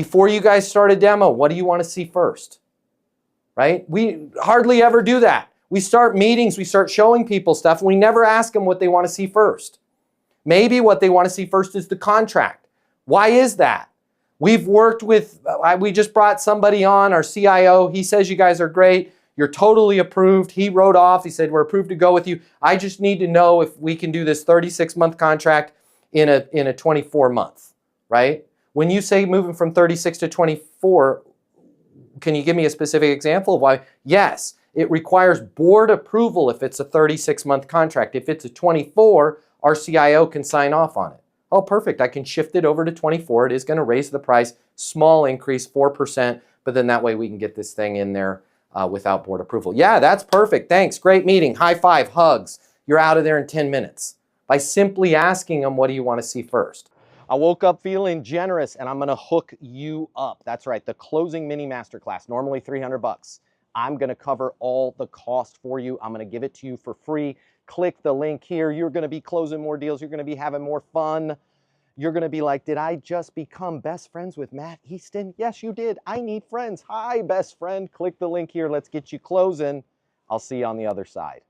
Before you guys start a demo, what do you want to see first? Right? We hardly ever do that. We start meetings, we start showing people stuff, and we never ask them what they want to see first. Maybe what they want to see first is the contract. Why is that? We've worked with, we just brought somebody on, our CIO. He says you guys are great. You're totally approved. He wrote off. He said, we're approved to go with you. I just need to know if we can do this 36-month contract in a 24-month, right? When you say moving from 36 to 24, can you give me a specific example of why? Yes, it requires board approval if it's a 36-month contract. If it's a 24, our CIO can sign off on it. Oh, perfect. I can shift it over to 24. It is going to raise the price. Small increase, 4%, but then that way we can get this thing in there without board approval. Yeah, that's perfect. Thanks. Great meeting. High five, hugs. You're out of there in 10 minutes by simply asking them, what do you want to see first? I woke up feeling generous and I'm going to hook you up. That's right. The closing mini masterclass, normally $300. I'm going to cover all the cost for you. I'm going to give it to you for free. Click the link here. You're going to be closing more deals. You're going to be having more fun. You're going to be like, did I just become best friends with Matt Easton? Yes, you did. I need friends. Hi, best friend. Click the link here. Let's get you closing. I'll see you on the other side.